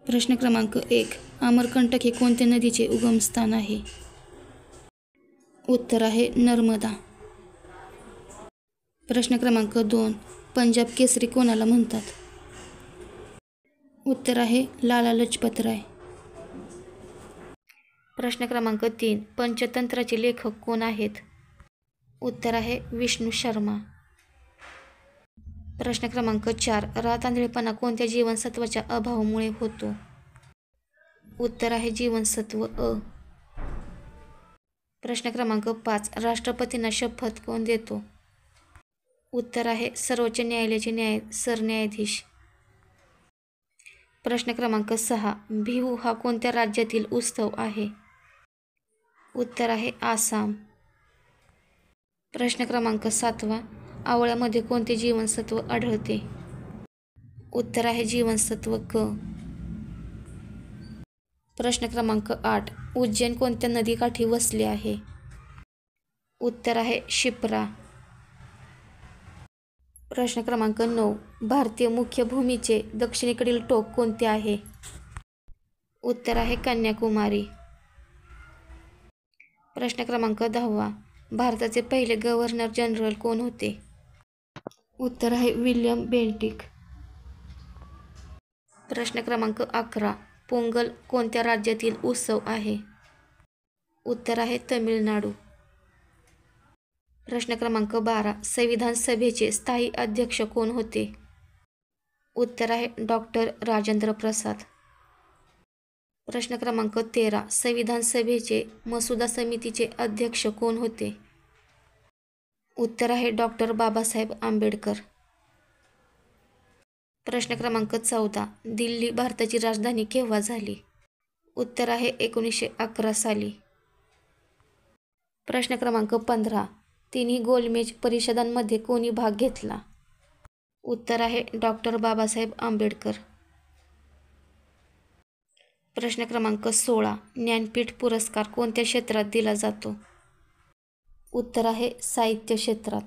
प्रश्न क्रमांक 1. अमरकंटक हे कोणत्या नदीचे उगमस्थान आहे? उत्तर आहे नर्मदा. प्रश्न क्रमांक 2. पंजाब केसरी कोणाला म्हणतात? उत्तर आहे लाला लजपत राय. प्रश्न क्रमांक 3. पंचतंत्राचे लेखक कोण आहेत? उत्तर आहे विष्णू शर्मा. प्रश्न क्रमांक 4. रातआंधळेपणा कोणत्या जीवनसत्वाच्या अभावामुळे होतो? उत्तर आहे जीवनसत्व अ. प्रश्न क्रमांक 5. राष्ट्रपतींना शपथ कोण देतो? उत्तर आहे सर्वोच्च न्यायालयाचे सरन्यायाधीश. प्रश्न क्रमांक 6. बिहू हा कोणत्या राज्यातील उत्सव आहे? उत्तर आहे आसाम. प्रश्न क्रमांक 7. आवळ्यामध्ये कोणते जीवनसत्व आढळते? उत्तर आहे जीवनसत्व क. प्रश्न क्रमांक 8. उज्जैन कोणत्या नदीकाठी वसले आहे? उत्तर आहे शिप्रा. प्रश्न क्रमांक 9. भारतीय मुख्य भूमीचे दक्षिणेकडील टोक कोणते आहे? उत्तर आहे कन्याकुमारी. प्रश्न क्रमांक 10. भारताचे पहिले गव्हर्नर जनरल कोण होते? उत्तर आहे विल्यम बेंटिक. प्रश्न क्रमांक 11. पोंगल कोणत्या राज्यातील उत्सव आहे? उत्तर आहे तमिळनाडू. प्रश्न क्रमांक 12. संविधान सभेचे स्थायी अध्यक्ष कोण होते? उत्तर आहे डॉक्टर राजेंद्र प्रसाद. प्रश्न क्रमांक 13. संविधान सभेचे मसुदा समितीचे अध्यक्ष कोण होते? उत्तर आहे डॉक्टर बाबासाहेब आंबेडकर. प्रश्न क्रमांक 14. दिल्ली भारताची राजधानी केव्हा झाली? उत्तर आहे 1911 साली. प्रश्न क्रमांक 15. तिन्ही गोलमेज परिषदांमध्ये कोणी भाग घेतला? उत्तर आहे डॉक्टर बाबासाहेब आंबेडकर. प्रश्न क्रमांक 16. ज्ञानपीठ पुरस्कार कोणत्या क्षेत्रात दिला जातो? उत्तर आहे साहित्य क्षेत्रात.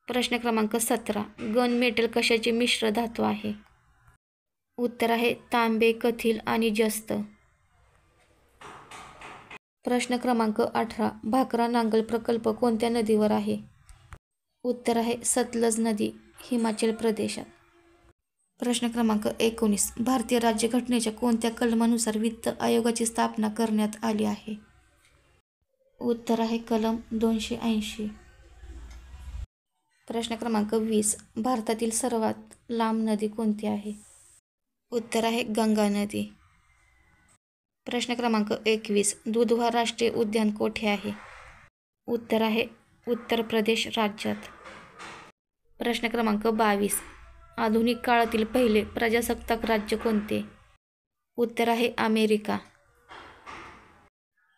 प्रश्न क्रमांक 17. गन मेटल कशाचे मिश्र धातू आहे? उत्तर आहे तांबे, कथील आणि जस्त. प्रश्न क्रमांक 18. भाकरा नांगल प्रकल्प कोणत्या नदीवर आहे? उत्तर आहे सतलज नदी, हिमाचल प्रदेशात. प्रश्न क्रमांक 19. भारतीय राज्यघटनेच्या कोणत्या कलमानुसार वित्त आयोगाची स्थापना करण्यात आली आहे? उत्तर आहे कलम 280. प्रश्न क्रमांक 20. भारतातील सर्वात लांब नदी कोणती आहे? उत्तर आहे गंगा नदी. प्रश्न क्रमांक 21. दुधवा राष्ट्रीय उद्यान कोठे आहे? उत्तर आहे उत्तर प्रदेश राज्यात. प्रश्न क्रमांक 22. आधुनिक काळातील पहिले प्रजासत्ताक राज्य कोणते? उत्तर आहे अमेरिका.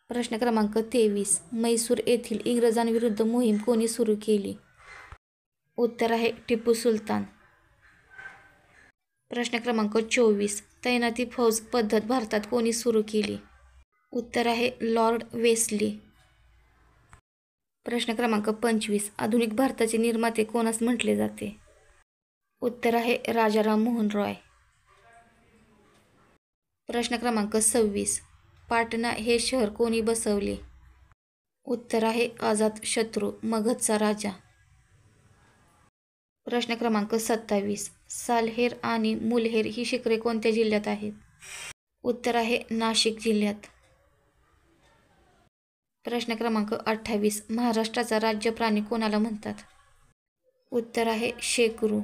प्रश्न क्रमांक 23. म्हैसूर येथील इंग्रजांविरुद्ध मोहीम कोणी सुरू केली? उत्तर आहे टिपू सुलतान. प्रश्न क्रमांक 24. तैनाती फौज पद्धत भारतात कोणी सुरू केली? उत्तर आहे लॉर्ड वेस्ली. प्रश्न क्रमांक 25. आधुनिक भारताचे निर्माते कोणास म्हटले जाते? उत्तर आहे राजा राममोहन रॉय. प्रश्न क्रमांक 26. पाटणा हे शहर कोणी बसवले? उत्तर आहे अजातशत्रू, मगधचा राजा. प्रश्न क्रमांक 27. सालहेर आणि मुलहेर ही शिखरे कोणत्या जिल्ह्यात आहेत? उत्तर आहे नाशिक जिल्ह्यात. प्रश्न क्रमांक 28. महाराष्ट्राचा राज्य प्राणी कोणाला म्हणतात? उत्तर आहे शेकरू.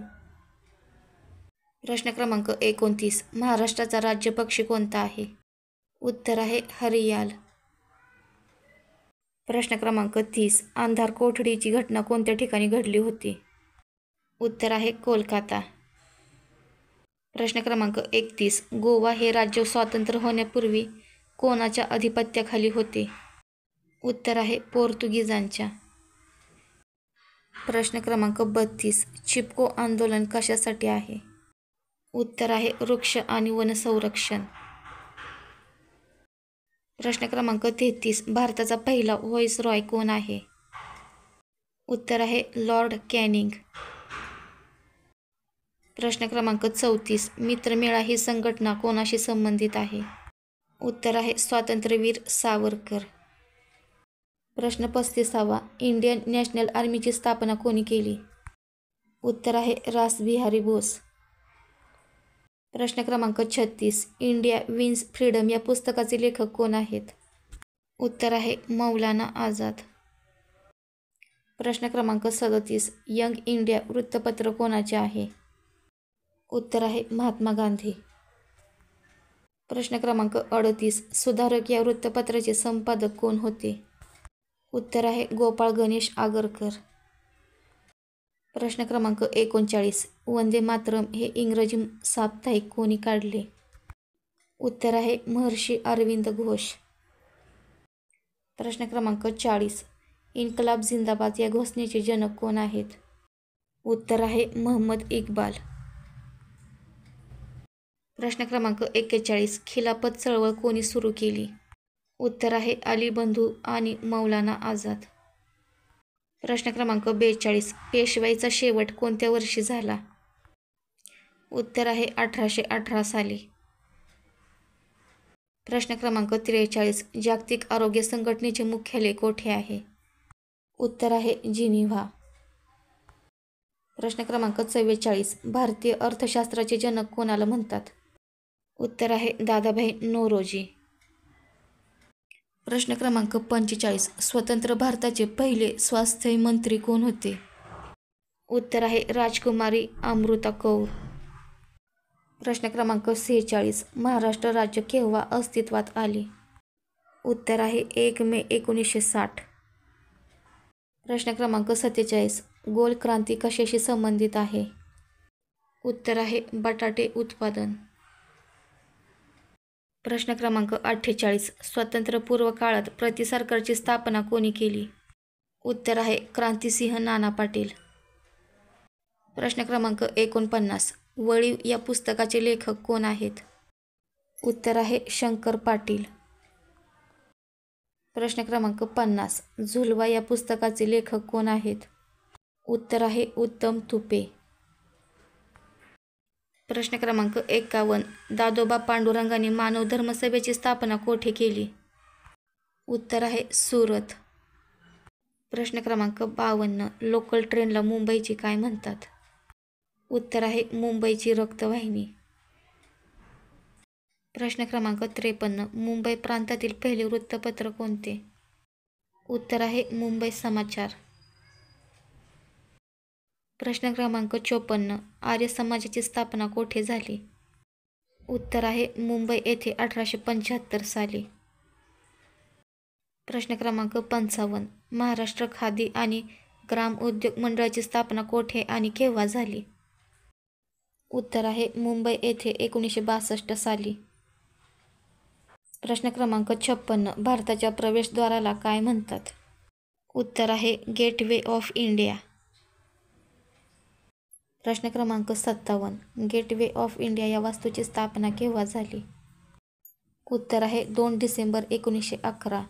प्रश्न क्रमांक 29. महाराष्ट्राचा राज्य पक्षी कोणता आहे? उत्तर आहे हरियाल. प्रश्न क्रमांक 30. अंधार कोठडीची घटना कोणत्या ठिकाणी घडली होती? उत्तर आहे कोलकाता. प्रश्न क्रमांक 31. गोवा हे राज्य स्वतंत्र होण्यापूर्वी कोणाच्या अधिपत्याखाली होते? उत्तर आहे पोर्तुगीजांच्या. प्रश्न क्रमांक 32. चिपको आंदोलन कशासाठी आहे? उत्तर आहे वृक्ष आणि वन संरक्षण. प्रश्न क्रमांक 33. भारताचा पहिला व्हाईसरॉय कोण आहे? उत्तर आहे लॉर्ड कॅनिंग. प्रश्न क्रमांक 34. मित्रमेळा ही संघटना कोणाशी संबंधित आहे? उत्तर आहे स्वातंत्र्यवीर सावरकर. प्रश्न 35. इंडियन नॅशनल आर्मीची स्थापना कोणी केली? उत्तर आहे रासबिहारी बोस. प्रश्न क्रमांक 36. इंडिया विन्स फ्रीडम या पुस्तकाचे लेखक कोण आहेत? उत्तर आहे मौलाना आझाद. प्रश्न क्रमांक 37. यंग इंडिया वृत्तपत्र कोणाचे आहे? उत्तर आहे महात्मा गांधी. प्रश्न क्रमांक 38. सुधारक या वृत्तपत्राचे संपादक कोण होते? उत्तर आहे गोपाळ गणेश आगरकर. प्रश्न क्रमांक 39. वंदे मातरम हे इंग्रजी साप्ताहिक कोणी काढले? उत्तर आहे महर्षी अरविंद घोष. प्रश्न क्रमांक 40. इन्कलाब जिंदाबाद या घोषणेचे जनक कोण आहेत? उत्तर आहे महम्मद इक्बाल. प्रश्न क्रमांक 41. खिलाफत चळवळ कोणी सुरू केली? उत्तर आहे अली बंधू आणि मौलाना आझाद. प्रश्न क्रमांक 42. पेशवाईचा शेवट कोणत्या वर्षी झाला? उत्तर आहे 1818 साली. प्रश्न क्रमांक 43. जागतिक आरोग्य संघटनेचे मुख्यालय कोठे आहे? उत्तर आहे जिनिव्हा. प्रश्न क्रमांक 44. भारतीय अर्थशास्त्राचे जनक कोणाला म्हणतात? उत्तर आहे दादाभाई नौरोजी. प्रश्न क्रमांक 45. स्वतंत्र भारताचे पहिले स्वास्थ्य मंत्री कोण होते? उत्तर आहे राजकुमारी अमृता कौर. प्रश्न क्रमांक 46. महाराष्ट्र राज्य केव्हा अस्तित्वात आले? उत्तर आहे 1 मे 1960. प्रश्न क्रमांक 47. गोल क्रांती कशाशी संबंधित आहे? उत्तर आहे बटाटे उत्पादन. प्रश्न क्रमांक 48. स्वातंत्र्यपूर्व काळात प्रति सरकारची स्थापना कोणी केली? उत्तर आहे क्रांतिसिंह नाना पाटील. प्रश्न क्रमांक 49. वळीव या पुस्तकाचे लेखक कोण आहेत? उत्तर आहे शंकर पाटील. प्रश्न क्रमांक 50. झुलवा या पुस्तकाचे लेखक कोण आहेत? उत्तर आहे उत्तम तुपे. प्रश्न क्रमांक 51. दादोबा पांडुरंगाने मानव धर्मसभेची स्थापना कोठे केली? उत्तर आहे सुरत. प्रश्न क्रमांक 52. लोकल ट्रेनला मुंबईची काय म्हणतात? उत्तर आहे मुंबईची रक्तवाहिनी. प्रश्न क्रमांक 53. मुंबई प्रांतातील पहिले वृत्तपत्र कोणते? उत्तर आहे मुंबई समाचार. प्रश्न क्रमांक 54. आर्य समाजाची स्थापना कोठे झाली? उत्तर आहे मुंबई येथे 1875 साली. प्रश्न क्रमांक 55. महाराष्ट्र खादी आणि ग्राम उद्योग मंडळाची स्थापना कोठे आणि केव्हा झाली? उत्तर आहे मुंबई येथे 1962 साली. प्रश्न क्रमांक 56. भारताच्या प्रवेशद्वाराला काय म्हणतात? उत्तर आहे गेटवे ऑफ इंडिया. प्रश्न क्रमांक 57. गेटवे ऑफ इंडिया या वास्तूची स्थापना केव्हा झाली? उत्तर आहे 2 डिसेंबर 1911.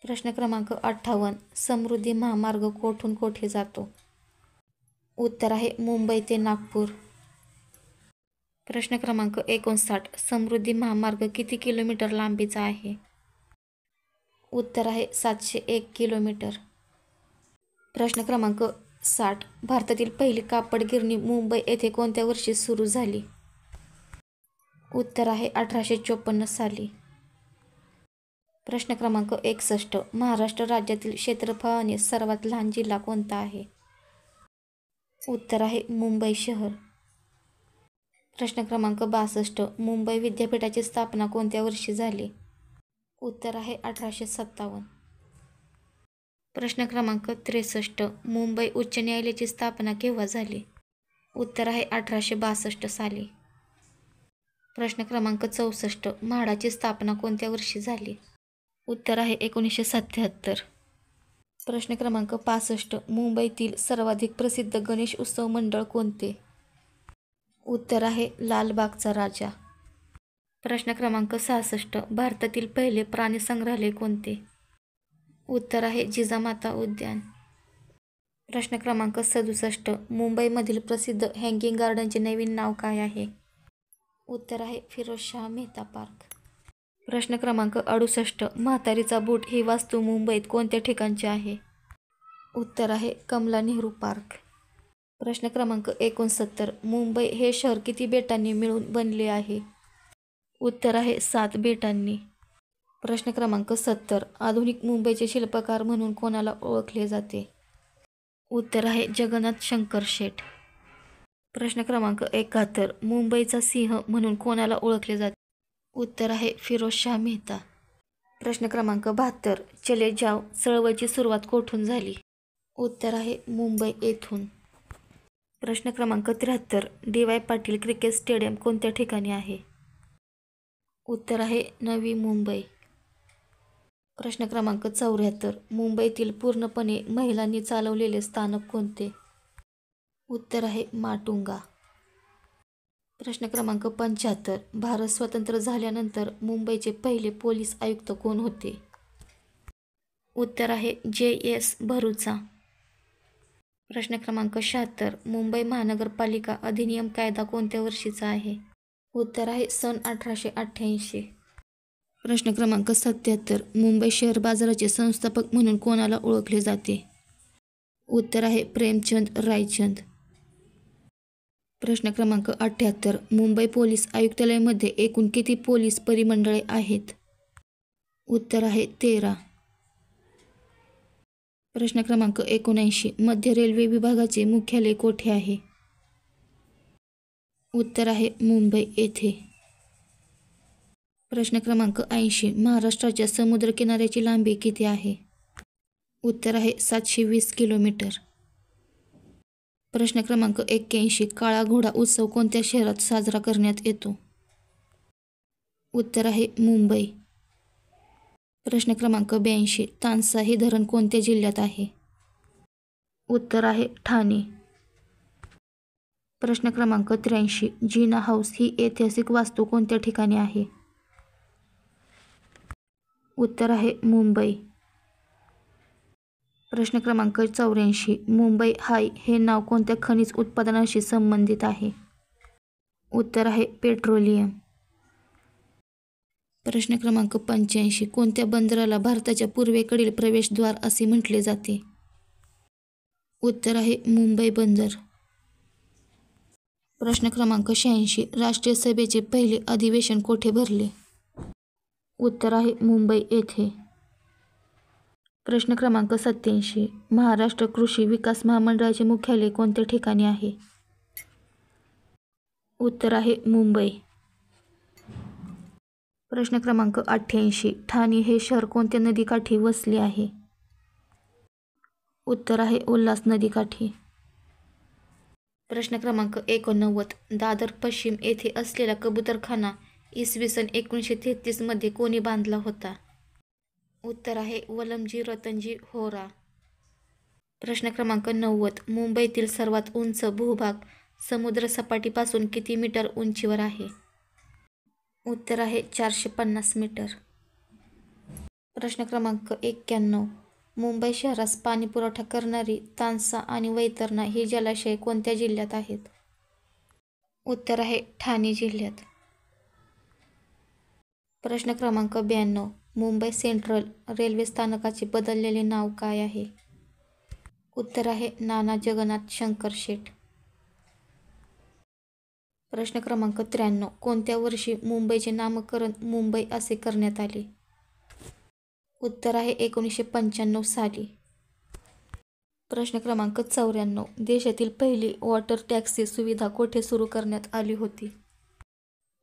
प्रश्न क्रमांक 58. समृद्धी महामार्ग कोठून कोठे जातो? उत्तर आहे मुंबई ते नागपूर. प्रश्न क्रमांक 59. समृद्धी महामार्ग किती किलोमीटर लांबीचा आहे? उत्तर आहे 701 किलोमीटर. प्रश्न क्रमांक 60. भारतातील पहिली कापड गिरणी मुंबई येथे कोणत्या वर्षी सुरू झाली? उत्तर आहे 1854 साली. प्रश्न क्रमांक 61. महाराष्ट्र राज्यातील क्षेत्रफळाने सर्वात लहान जिल्हा कोणता आहे? उत्तर आहे मुंबई शहर. प्रश्न क्रमांक 62. मुंबई विद्यापीठाची स्थापना कोणत्या वर्षी झाली? उत्तर आहे 1857. प्रश्न क्रमांक 63. मुंबई उच्च न्यायालयाची स्थापना केव्हा झाली? उत्तर आहे 1862 साली. प्रश्न क्रमांक 64. म्हाडाची स्थापना कोणत्या वर्षी झाली? उत्तर आहे 1977. प्रश्न क्रमांक 65. मुंबईतील सर्वाधिक प्रसिद्ध गणेश उत्सव मंडळ कोणते? उत्तर आहे लालबागचा राजा. प्रश्न क्रमांक 66. भारतातील पहिले प्राणी संग्रहालय कोणते? उत्तर आहे जिजामाता उद्यान. प्रश्न क्रमांक 67. मुंबईमधील प्रसिद्ध हँगिंग गार्डनचे नवीन नाव काय आहे? उत्तर आहे फिरोजशाह मेहता पार्क. प्रश्न क्रमांक 68. म्हातारीचा बूट ही वास्तू मुंबईत कोणत्या ठिकाणची आहे? उत्तर आहे कमला नेहरू पार्क. प्रश्न क्रमांक 69. मुंबई हे शहर किती बेटांनी मिळून बनले आहे? उत्तर आहे 7 बेटांनी. प्रश्न क्रमांक 70. आधुनिक मुंबईचे शिल्पकार म्हणून कोणाला ओळखले जाते? उत्तर आहे जगन्नाथ शंकर शेठ. प्रश्न क्रमांक 71. मुंबईचा सिंह म्हणून कोणाला ओळखले जाते? उत्तर आहे फिरोजशाह मेहता. प्रश्न क्रमांक 72. चले जाव चळवळीची सुरुवात कोठून झाली? उत्तर आहे मुंबई येथून. प्रश्न क्रमांक 73. डी.वाय. पाटील क्रिकेट स्टेडियम कोणत्या ठिकाणी आहे? उत्तर आहे नवी मुंबई. प्रश्न क्रमांक 74. मुंबईतील पूर्णपणे महिलांनी चालवलेले स्थानक कोणते? उत्तर आहे माटुंगा. प्रश्न क्रमांक 75. भारत स्वतंत्र झाल्यानंतर मुंबईचे पहिले पोलीस आयुक्त कोण होते? उत्तर आहे जे.एस. भरूचा. प्रश्न क्रमांक 76. मुंबई महानगरपालिका अधिनियम कायदा कोणत्या वर्षीचा आहे? उत्तर आहे सन 1888. प्रश्न क्रमांक 77. मुंबई शेअर बाजाराचे संस्थापक म्हणून कोणाला ओळखले जाते? उत्तर आहे प्रेमचंद रायचंद. प्रश्न क्रमांक 78. मुंबई पोलीस आयुक्तालयामध्ये एकूण किती पोलीस परिमंडळे आहेत? उत्तर आहे 13. प्रश्न क्रमांक 79. मध्य रेल्वे विभागाचे मुख्यालय कोठे आहे? उत्तर आहे मुंबई येथे. प्रश्न क्रमांक 80. महाराष्ट्राच्या समुद्रकिनाऱ्याची लांबी किती आहे? उत्तर आहे 720 किलोमीटर. प्रश्न क्रमांक 81. काळा घोडा उत्सव कोणत्या शहरात साजरा करण्यात येतो? उत्तर आहे मुंबई. प्रश्न क्रमांक 82. तानसा हे धरण कोणत्या जिल्ह्यात आहे? उत्तर आहे ठाणे. प्रश्न क्रमांक 83. जिना हाऊस ही ऐतिहासिक वास्तू कोणत्या ठिकाणी आहे? उत्तर आहे मुंबई. प्रश्न क्रमांक 84. मुंबई हाय हे नाव कोणत्या खनिज उत्पादनाशी संबंधित आहे? उत्तर आहे पेट्रोलियम. प्रश्न क्रमांक 85. कोणत्या बंदराला भारताच्या पूर्वेकडील प्रवेशद्वार असे म्हटले जाते? उत्तर आहे मुंबई बंदर. प्रश्न क्रमांक 86. राष्ट्रीय सभेचे पहिले अधिवेशन कोठे भरले? उत्तर आहे मुंबई येथे. प्रश्न क्रमांक 87. महाराष्ट्र कृषी विकास महामंडळाचे मुख्यालय कोणत्या ठिकाणी आहे? उत्तर आहे मुंबई. प्रश्न क्रमांक 88. ठाणे हे शहर कोणत्या नदीकाठी वसले आहे? उत्तर आहे उल्हास नदीकाठी. प्रश्न क्रमांक 89. दादर पश्चिम येथे असलेला कबूतरखाना इसवी सन 1933 मध्ये कोणी बांधला होता? उत्तर आहे वलमजी रतनजी होरा. प्रश्न क्रमांक 90. मुंबईतील सर्वात उंच भूभाग समुद्रसपाटीपासून किती मीटर उंचीवर आहे? उत्तर आहे 450 मीटर. प्रश्न क्रमांक 91. मुंबई शहरास पाणी पुरवठा करणारी तानसा आणि वैतरणा ही जलाशये कोणत्या जिल्ह्यात आहेत? उत्तर आहे ठाणे जिल्ह्यात. प्रश्न क्रमांक 92. मुंबई सेंट्रल रेल्वे स्थानकाचे बदललेले नाव काय आहे? उत्तर आहे नाना जगन्नाथ शंकर शेठ. प्रश्न क्रमांक 93. कोणत्या वर्षी मुंबईचे नामकरण मुंबई असे करण्यात आले? उत्तर आहे 1995 साली. प्रश्न क्रमांक 94. देशातील पहिली वॉटर टॅक्सी सुविधा कोठे सुरू करण्यात आली होती?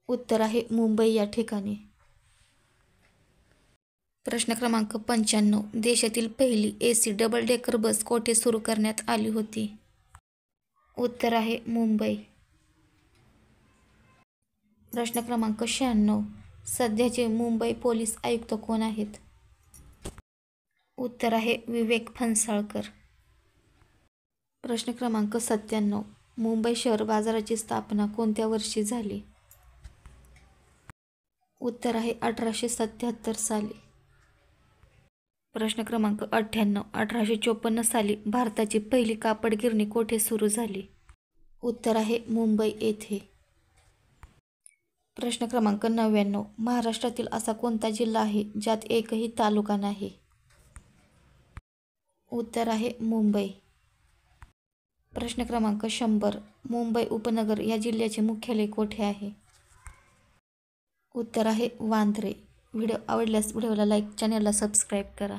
उत्तर आहे मुंबई या ठिकाणी. प्रश्न क्रमांक 95. देशातील पहिली AC डबल डेकर बस कोठे सुरू करण्यात आली होती? उत्तर आहे मुंबई. प्रश्न क्रमांक 96. सध्याचे मुंबई पोलीस आयुक्त कोण आहेत? उत्तर आहे विवेक फणसाळकर. प्रश्न क्रमांक 97. मुंबई शहर बाजाराची स्थापना कोणत्या वर्षी झाली? उत्तर आहे 1877 साली. प्रश्न क्रमांक 98. 1854 साली भारताची पहिली कापड गिरणी कोठे सुरू झाली? उत्तर आहे मुंबई येथे. प्रश्न क्रमांक 99. महाराष्ट्रातील असा कोणता जिल्हा आहे ज्यात एकही तालुका नाही? उत्तर आहे मुंबई. प्रश्न क्रमांक 100. मुंबई उपनगर या जिल्ह्याचे मुख्यालय कोठे आहे? उत्तर आहे वांद्रे. व्हिडिओ आवडल्यास व्हिडिओला लाईक, चॅनलला सबस्क्राईब करा.